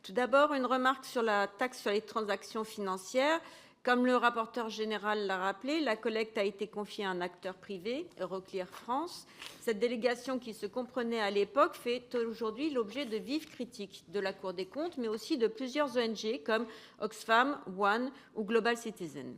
Tout d'abord, une remarque sur la taxe sur les transactions financières. Comme le rapporteur général l'a rappelé, la collecte a été confiée à un acteur privé, Euroclear France. Cette délégation, qui se comprenait à l'époque, fait aujourd'hui l'objet de vives critiques de la Cour des comptes, mais aussi de plusieurs ONG comme Oxfam, One ou Global Citizen.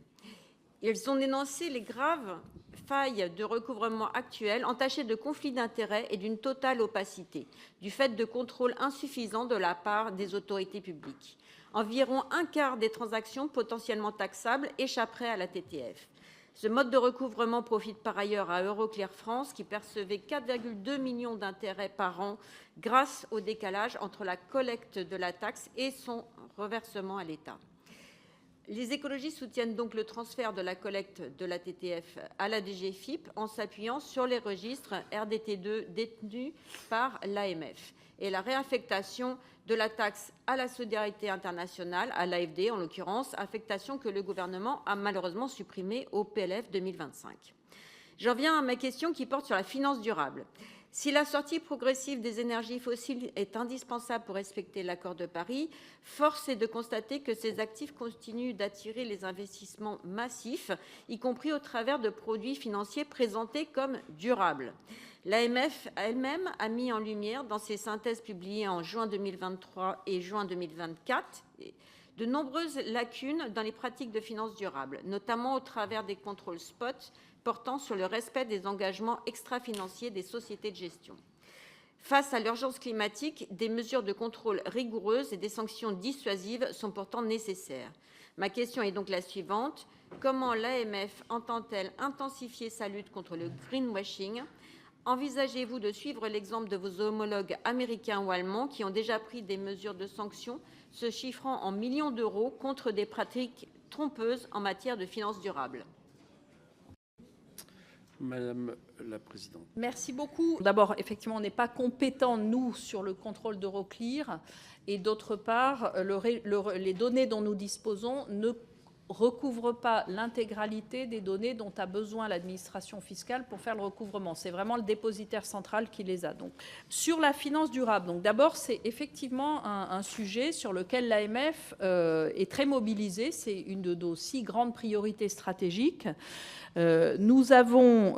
Ils ont dénoncé les graves failles de recouvrement actuelles, entachées de conflits d'intérêts et d'une totale opacité, du fait de contrôles insuffisants de la part des autorités publiques. Environ un quart des transactions potentiellement taxables échapperaient à la TTF. Ce mode de recouvrement profite par ailleurs à Euroclear France, qui percevait 4,2 millions d'intérêts par an grâce au décalage entre la collecte de la taxe et son reversement à l'État. Les écologistes soutiennent donc le transfert de la collecte de la TTF à la DGFiP en s'appuyant sur les registres RDT2 détenus par l'AMF et la réaffectation de la taxe à la solidarité internationale, à l'AFD en l'occurrence, affectation que le gouvernement a malheureusement supprimée au PLF 2025. J'en viens à ma question qui porte sur la finance durable. Si la sortie progressive des énergies fossiles est indispensable pour respecter l'accord de Paris, force est de constater que ces actifs continuent d'attirer les investissements massifs, y compris au travers de produits financiers présentés comme durables. L'AMF elle-même a mis en lumière, dans ses synthèses publiées en juin 2023 et juin 2024, de nombreuses lacunes dans les pratiques de finance durable, notamment au travers des contrôles spot portant sur le respect des engagements extra-financiers des sociétés de gestion. Face à l'urgence climatique, des mesures de contrôle rigoureuses et des sanctions dissuasives sont pourtant nécessaires. Ma question est donc la suivante. Comment l'AMF entend-elle intensifier sa lutte contre le greenwashing ? Envisagez-vous de suivre l'exemple de vos homologues américains ou allemands qui ont déjà pris des mesures de sanctions se chiffrant en millions d'euros contre des pratiques trompeuses en matière de finances durables ? Madame la présidente. Merci beaucoup. D'abord, effectivement, on n'est pas compétents, nous, sur le contrôle d'Euroclear. Et d'autre part, les données dont nous disposons ne recouvrent pas l'intégralité des données dont a besoin l'administration fiscale pour faire le recouvrement. C'est vraiment le dépositaire central qui les a. Donc, sur la finance durable, donc d'abord, c'est effectivement un sujet sur lequel l'AMF est très mobilisée. C'est une de nos 6 grandes priorités stratégiques. Nous avons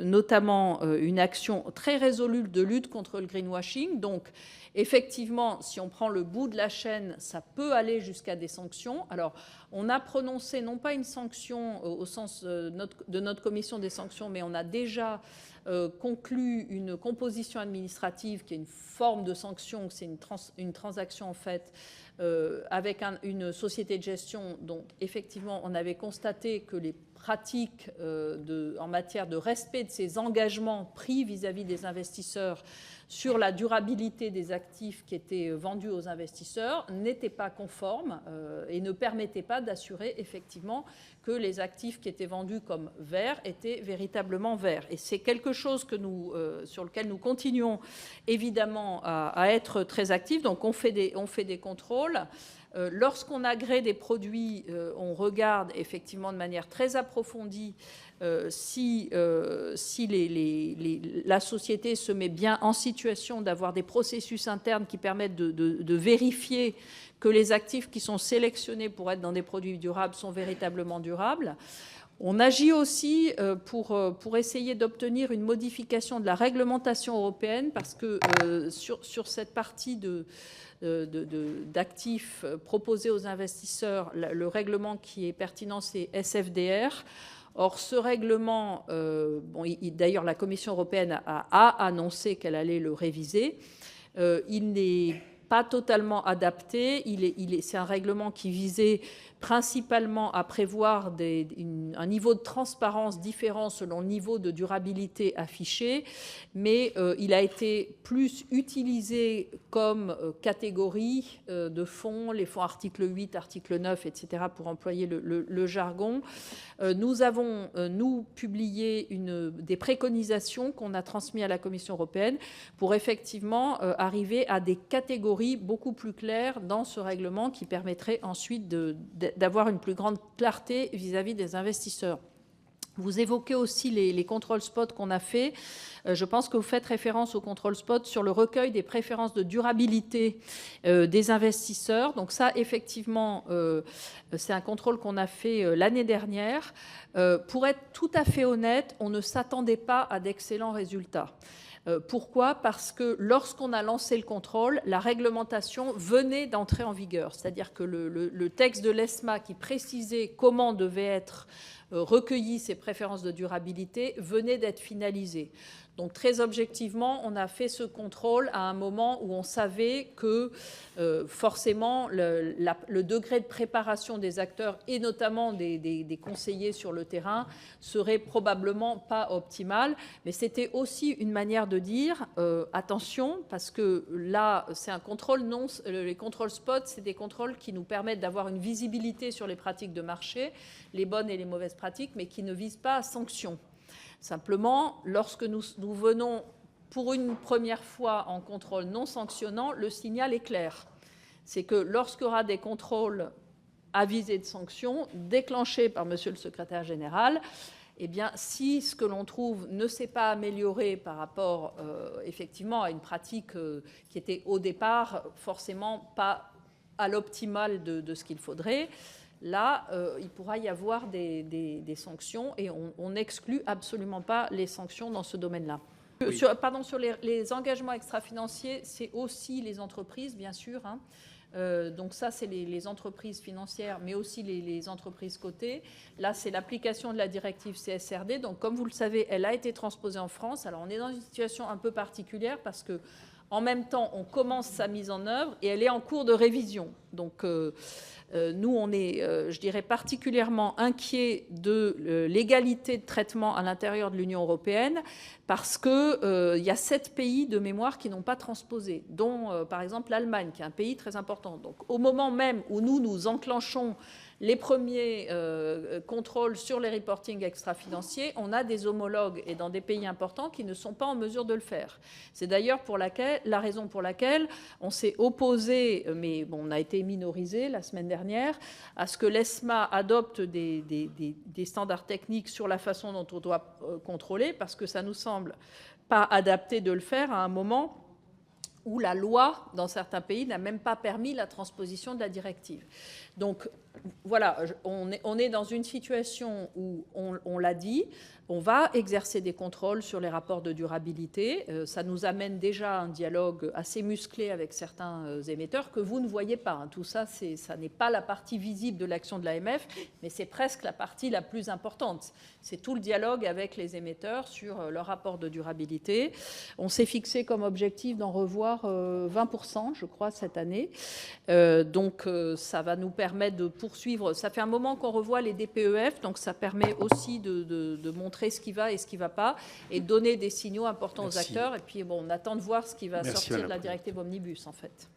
notamment une action très résolue de lutte contre le greenwashing. Donc, effectivement, si on prend le bout de la chaîne, ça peut aller jusqu'à des sanctions. Alors, on a prononcé non pas une sanction au sens de notre commission des sanctions, mais on a déjà conclu une composition administrative qui est une forme de sanction, c'est une transaction en fait avec une société de gestion dont effectivement on avait constaté que les pratiques en matière de respect de ces engagements pris vis-à-vis des investisseurs sur la durabilité des actifs qui étaient vendus aux investisseurs n'étaient pas conformes et ne permettaient pas d'assurer effectivement que les actifs qui étaient vendus comme verts étaient véritablement verts. Et c'est quelque chose sur lequel nous continuons évidemment à être très actifs. Donc on fait des contrôles. Lorsqu'on agrée des produits, on regarde effectivement de manière très approfondie si la société se met bien en situation d'avoir des processus internes qui permettent de vérifier que les actifs qui sont sélectionnés pour être dans des produits durables sont véritablement durables. On agit aussi pour essayer d'obtenir une modification de la réglementation européenne parce que sur cette partie d'actifs proposés aux investisseurs, le règlement qui est pertinent, c'est SFDR. Or, ce règlement, d'ailleurs, la Commission européenne a annoncé qu'elle allait le réviser. Il n'est pas totalement adapté. C'est un règlement qui visait principalement à prévoir un niveau de transparence différent selon le niveau de durabilité affiché, mais il a été plus utilisé comme catégorie de fonds, les fonds article 8, article 9, etc., pour employer le jargon. Nous avons, publié des préconisations qu'on a transmises à la Commission européenne pour effectivement arriver à des catégories beaucoup plus claires dans ce règlement qui permettrait ensuite d'avoir une plus grande clarté vis-à-vis des investisseurs. Vous évoquez aussi les contrôles spot qu'on a fait. Je pense que vous faites référence aux contrôles spot sur le recueil des préférences de durabilité des investisseurs. Donc ça, effectivement, c'est un contrôle qu'on a fait l'année dernière. Pour être tout à fait honnête, on ne s'attendait pas à d'excellents résultats. Pourquoi ? Parce que lorsqu'on a lancé le contrôle, la réglementation venait d'entrer en vigueur. C'est-à-dire que le texte de l'ESMA qui précisait comment devaient être recueillies ces préférences de durabilité venait d'être finalisé. Donc très objectivement, on a fait ce contrôle à un moment où on savait que forcément le degré de préparation des acteurs et notamment des conseillers sur le terrain serait probablement pas optimal. Mais c'était aussi une manière de dire attention, parce que là, c'est un contrôle les contrôles spot, c'est des contrôles qui nous permettent d'avoir une visibilité sur les pratiques de marché, les bonnes et les mauvaises pratiques, mais qui ne visent pas à sanction. Simplement, lorsque nous venons pour une première fois en contrôle non sanctionnant, le signal est clair. C'est que lorsqu'il y aura des contrôles à visée de sanctions déclenchés par Monsieur le secrétaire général, eh bien, si ce que l'on trouve ne s'est pas amélioré par rapport effectivement à une pratique qui était au départ forcément pas à l'optimal de ce qu'il faudrait, là, il pourra y avoir des sanctions et on n'exclut absolument pas les sanctions dans ce domaine-là. Oui. Sur les engagements extra-financiers, c'est aussi les entreprises, bien sûr. Donc ça, c'est les entreprises financières, mais aussi les entreprises cotées. Là, c'est l'application de la directive CSRD. Donc, comme vous le savez, elle a été transposée en France. Alors, on est dans une situation un peu particulière parce que, en même temps, on commence sa mise en œuvre et elle est en cours de révision. Donc, nous, on est, je dirais, particulièrement inquiets de l'égalité de traitement à l'intérieur de l'Union européenne parce qu'il y a 7 pays de mémoire qui n'ont pas transposé, dont, par exemple, l'Allemagne, qui est un pays très important. Donc, au moment même où nous enclenchons les premiers contrôles sur les reportings extra-financiers, on a des homologues et dans des pays importants qui ne sont pas en mesure de le faire. C'est d'ailleurs la raison pour laquelle on s'est opposé, mais bon, on a été minorisé la semaine dernière, à ce que l'ESMA adopte des standards techniques sur la façon dont on doit contrôler, parce que ça nous semble pas adapté de le faire à un moment où la loi, dans certains pays, n'a même pas permis la transposition de la directive. Donc, voilà, on est dans une situation où, on l'a dit, on va exercer des contrôles sur les rapports de durabilité. Ça nous amène déjà à un dialogue assez musclé avec certains émetteurs que vous ne voyez pas. Tout ça, ça n'est pas la partie visible de l'action de l'AMF, mais c'est presque la partie la plus importante. C'est tout le dialogue avec les émetteurs sur leur rapport de durabilité. On s'est fixé comme objectif d'en revoir 20%, je crois, cette année. Donc, ça va nous permettre de poursuivre. Ça fait un moment qu'on revoit les DPEF, donc ça permet aussi de montrer ce qui va et ce qui ne va pas et donner des signaux importants aux acteurs. Et puis, bon, on attend de voir ce qui va sortir de la directive Omnibus, en fait.